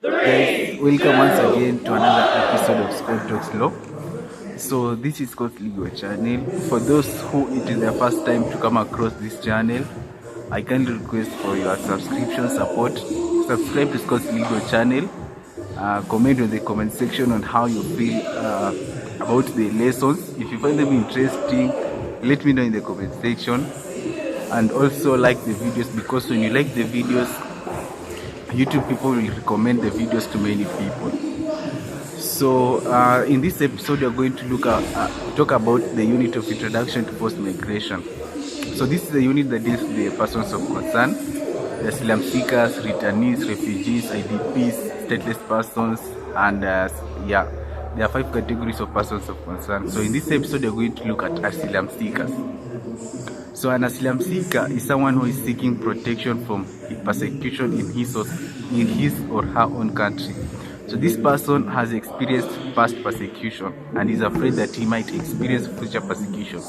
Guys, welcome once again to another episode of Scott Talks Law. So this is Scott's Legal channel. For those who it is their first time to come across this channel, I kindly request for your subscription support. Subscribe to Scott's Legal channel. Comment in the comment section on how you feel about the lessons. If you find them interesting, let me know in the comment section. And also like the videos, because when you like the videos, YouTube people will recommend the videos to many people. So in this episode we are going to talk about the unit of introduction to forced migration. So this is the unit that deals with the persons of concern, the asylum seekers, returnees, refugees, IDPs, stateless persons, and there are 5 categories of persons of concern. So in this episode we are going to look at asylum seekers. So an asylum seeker is someone who is seeking protection from persecution in his or her own country. So this person has experienced past persecution and is afraid that he might experience future persecution.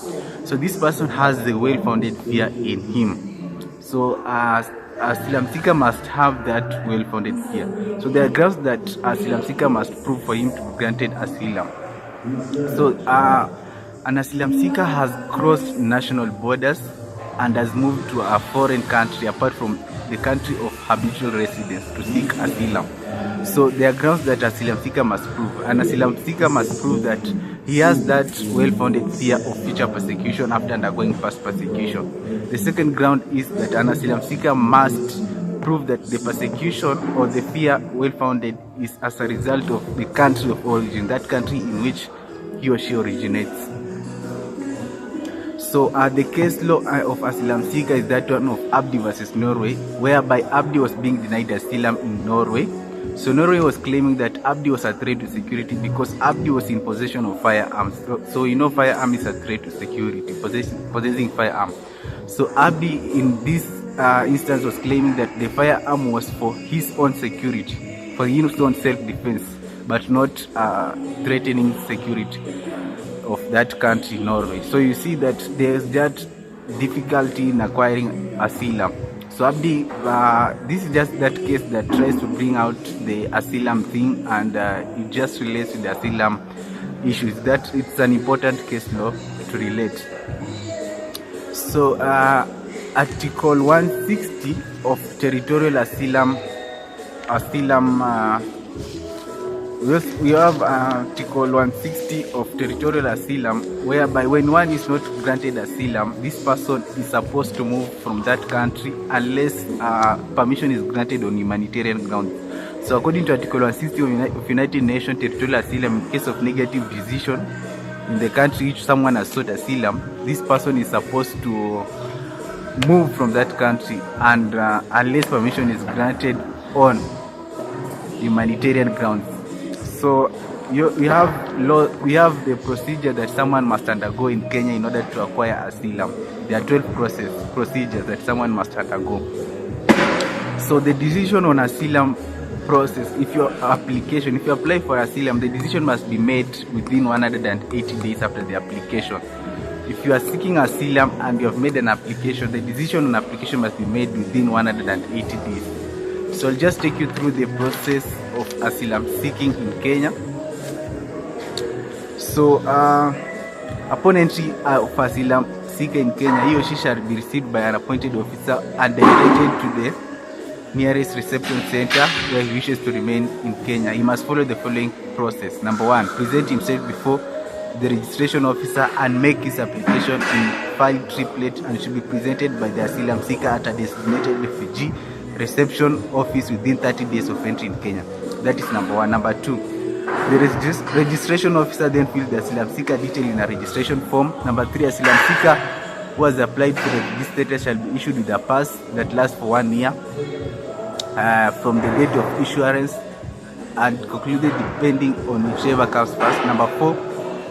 So this person has the well-founded fear in him. So asylum seeker must have that well-founded fear. So there are grounds that asylum seeker must prove for him to be granted asylum. So an asylum seeker has crossed national borders and has moved to a foreign country apart from the country of habitual residence to seek asylum. So there are grounds that asylum seeker must prove. An asylum seeker must prove that he has that well-founded fear of future persecution after undergoing past persecution. The second ground is that an asylum seeker must prove that the persecution or the fear well-founded is as a result of the country of origin, that country in which he or she originates. So the case law of asylum seeker is that one of Abdi versus Norway, whereby Abdi was being denied asylum in Norway. So Norway was claiming that Abdi was a threat to security because Abdi was in possession of firearms. So you know firearm is a threat to security, possessing firearm. So Abdi in this instance was claiming that the firearm was for his own security, for his own self-defense, but not threatening security of that country, Norway. So you see that there's that difficulty in acquiring asylum. So Abdi, this is just that case that tries to bring out the asylum thing, and it just relates to the asylum issues. That it's an important case law to relate. So Article 160 of territorial asylum. We have Article 160 of territorial asylum, whereby when one is not granted asylum, this person is supposed to move from that country unless permission is granted on humanitarian grounds. So according to Article 160 of United Nations territorial asylum, in case of negative decision in the country which someone has sought asylum, this person is supposed to move from that country, and unless permission is granted on humanitarian grounds. So we have the procedure that someone must undergo in Kenya in order to acquire asylum. There are 12 procedures that someone must undergo. So the decision on asylum process, if you apply for asylum, the decision must be made within 180 days after the application. If you are seeking asylum and you have made an application, the decision on application must be made within 180 days. So I'll just take you through the process of asylum seeking in Kenya. So upon entry of asylum seeker in Kenya, he or she shall be received by an appointed officer and directed to the nearest reception center where he wishes to remain in Kenya. He must follow the following process. Number 1, present himself before the registration officer and make his application in file triplet, and should be presented by the asylum seeker at a designated refugee reception office within 30 days of entry in Kenya. That is number 1. Number 2, the registration officer then fills the asylum seeker detail in a registration form. Number 3, asylum seeker who has applied for refugee status shall be issued with a pass that lasts for 1 year from the date of issuance and concluded depending on whichever comes first. Number 4,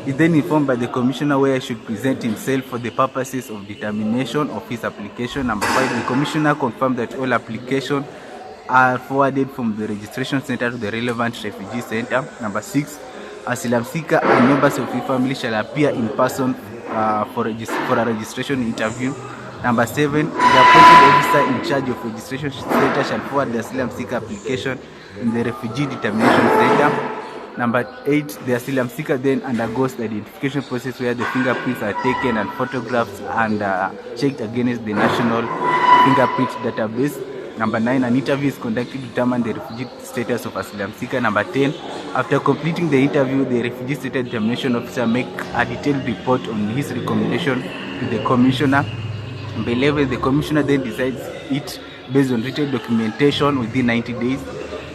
is then informed by the commissioner where he should present himself for the purposes of determination of his application. Number 5, the commissioner confirmed that all applications are forwarded from the registration center to the relevant refugee center. Number 6, asylum seeker and members of his family shall appear in person for a registration interview. Number 7, the appointed officer in charge of registration center shall forward the asylum seeker application in the refugee determination center. Number 8, the asylum seeker then undergoes the identification process where the fingerprints are taken and photographs and checked against the national fingerprint database. Number 9, an interview is conducted to determine the refugee status of asylum seeker. Number 10, after completing the interview, the refugee status determination officer make a detailed report on his recommendation to the commissioner. Number 11, the commissioner then decides it based on written documentation within 90 days.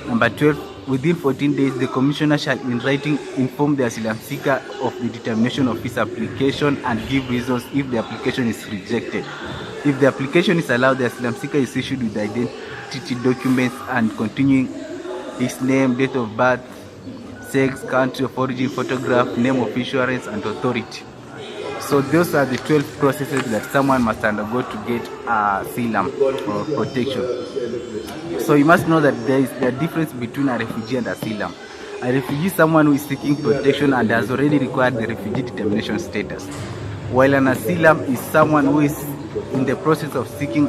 Number 12, within 14 days, the commissioner shall in writing inform the asylum seeker of the determination of his application and give reasons if the application is rejected. If the application is allowed, the asylum seeker is issued with identity documents and continuing his name, date of birth, sex, country of origin, photograph, name of insurance, and authority. So those are the 12 processes that someone must undergo to get asylum or protection. So you must know that there is a difference between a refugee and asylum. A refugee is someone who is seeking protection and has already required the refugee determination status, while an asylum is someone who is in the process of seeking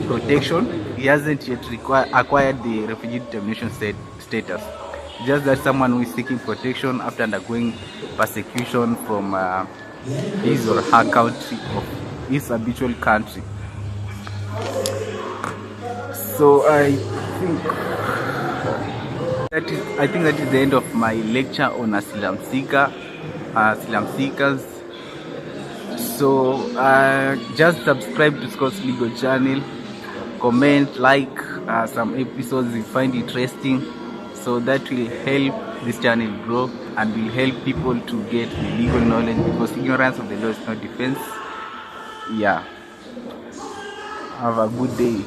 protection. He hasn't yet acquired the refugee determination status. Just that someone who is seeking protection after undergoing persecution from his or her country, of his habitual country. So I think that is the end of my lecture on asylum seekers. So just subscribe to Scott's Legal channel, comment, like some episodes you find interesting, so that will help this channel grow and will help people to get the legal knowledge, because ignorance of the law is not defense. Yeah, have a good day.